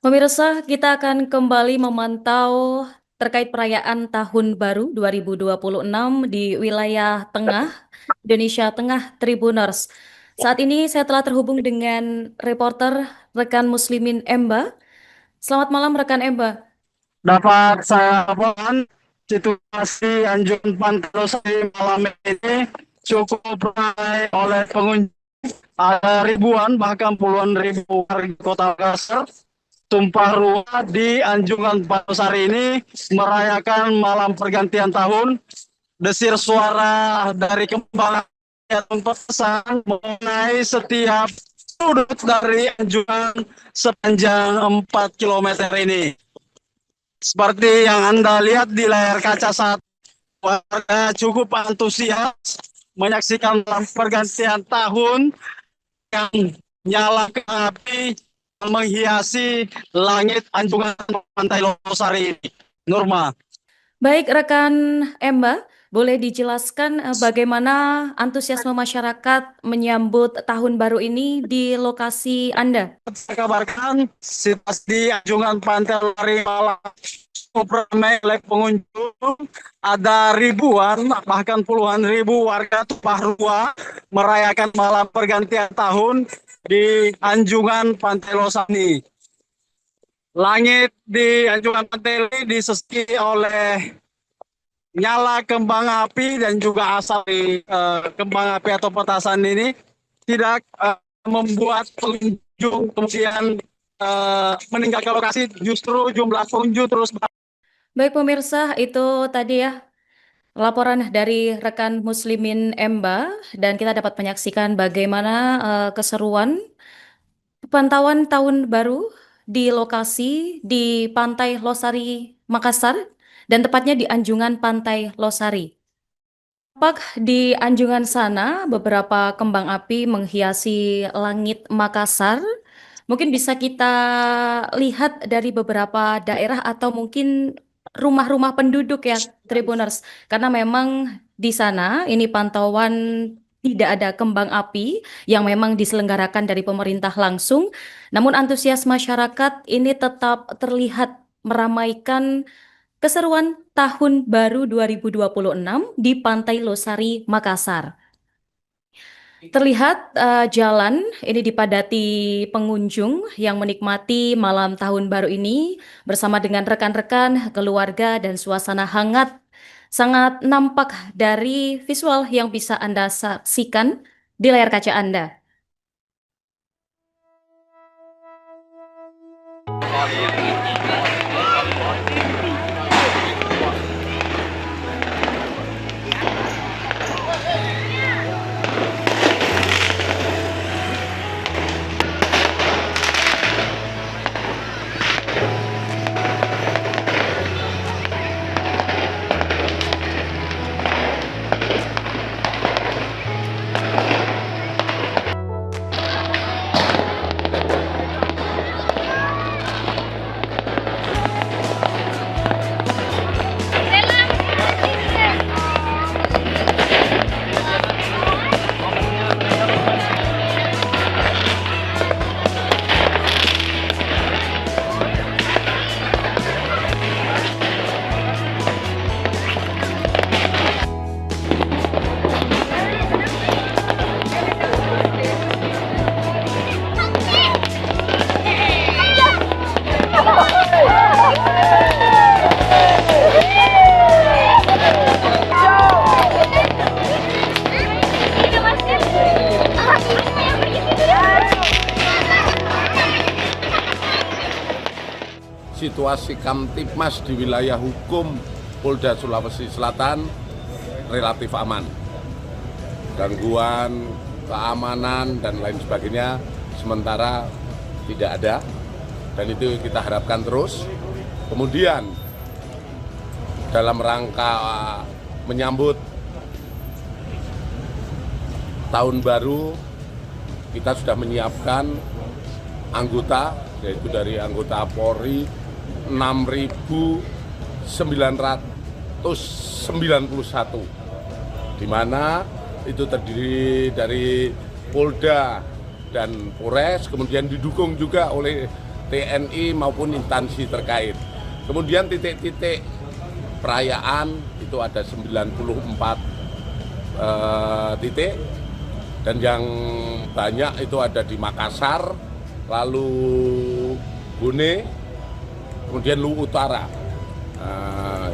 Pemirsa, kita akan kembali memantau terkait perayaan Tahun Baru 2026 di wilayah tengah, Indonesia Tengah Tribuners. Saat ini saya telah terhubung dengan reporter rekan Muslimin Emba. Selamat malam rekan Emba. Dapat saya laporkan situasi Anjungan Pantai Losari malam ini cukup ramai oleh pengunjung. Ada ribuan bahkan puluhan ribu warga Kota Makassar tumpah ruah di Anjungan Pantai Losari ini merayakan malam pergantian tahun. Desir suara dari kembang dan pesan mengenai setiap sudut dari Anjungan sepanjang 4 kilometer ini. Seperti yang Anda lihat di layar kaca saat warga cukup antusias menyaksikan pergantian tahun yang nyalakan api yang menghiasi langit Anjungan Pantai Losari ini. Nurma. Baik rekan Emba, boleh dijelaskan bagaimana antusiasme masyarakat menyambut Tahun Baru ini di lokasi Anda? Saya kabarkan situasi di Anjungan Pantai Losari malam cukup ramai oleh pengunjung. Ada ribuan bahkan puluhan ribu warga tumpah ruah merayakan malam pergantian tahun di Anjungan Pantai Losari. Langit di Anjungan Pantai ini disesiki oleh nyala kembang api dan juga asap kembang api atau petasan ini tidak membuat pengunjung kemudian meninggalkan lokasi. Justru jumlah pengunjung terus. Baik pemirsa, itu tadi ya laporan dari rekan Muslimin Emba dan kita dapat menyaksikan bagaimana keseruan pantauan tahun baru di lokasi di Pantai Losari, Makassar dan tepatnya di Anjungan Pantai Losari. Tampak di Anjungan sana beberapa kembang api menghiasi langit Makassar. Mungkin bisa kita lihat dari beberapa daerah atau mungkin rumah-rumah penduduk ya, Tribuners. Karena memang di sana ini pantauan tidak ada kembang api yang memang diselenggarakan dari pemerintah langsung. Namun antusias masyarakat ini tetap terlihat meramaikan keseruan Tahun Baru 2026 di Pantai Losari, Makassar. Terlihat jalan ini dipadati pengunjung yang menikmati malam tahun baru ini bersama dengan rekan-rekan, keluarga, dan suasana hangat. Sangat nampak dari visual yang bisa Anda saksikan di layar kaca Anda. Situasi Kamtipmas di wilayah hukum Polda Sulawesi Selatan relatif aman. Gangguan, keamanan, dan lain sebagainya sementara tidak ada, dan itu kita harapkan terus. Kemudian dalam rangka menyambut Tahun Baru, kita sudah menyiapkan anggota, yaitu dari anggota Polri 6.991, di mana itu terdiri dari Polda dan Polres, kemudian didukung juga oleh TNI maupun instansi terkait. Kemudian titik-titik perayaan itu ada 94 titik, dan yang banyak itu ada di Makassar, lalu Bone, kemudian Luwu Utara.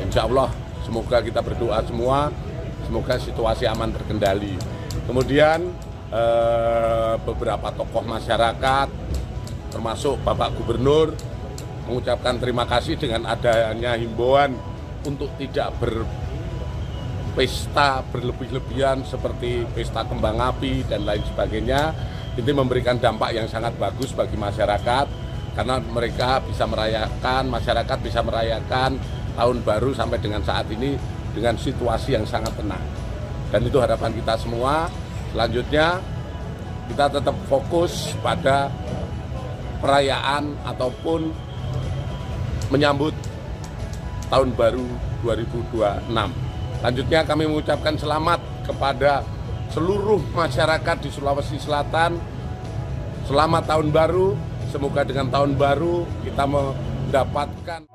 Insya Allah semoga kita berdoa semua, semoga situasi aman terkendali. Kemudian beberapa tokoh masyarakat termasuk Bapak Gubernur mengucapkan terima kasih dengan adanya himbauan untuk tidak berpesta berlebih-lebihan seperti pesta kembang api dan lain sebagainya. Ini memberikan dampak yang sangat bagus bagi masyarakat karena mereka bisa merayakan, masyarakat bisa merayakan tahun baru sampai dengan saat ini dengan situasi yang sangat tenang. Dan itu harapan kita semua. Selanjutnya kita tetap fokus pada perayaan ataupun menyambut tahun baru 2026. Lanjutnya kami mengucapkan selamat kepada seluruh masyarakat di Sulawesi Selatan. Selamat tahun baru, semoga dengan tahun baru kita mendapatkan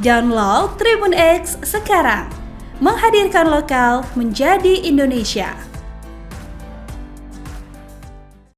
Download Tribun X sekarang, menghadirkan lokal menjadi Indonesia.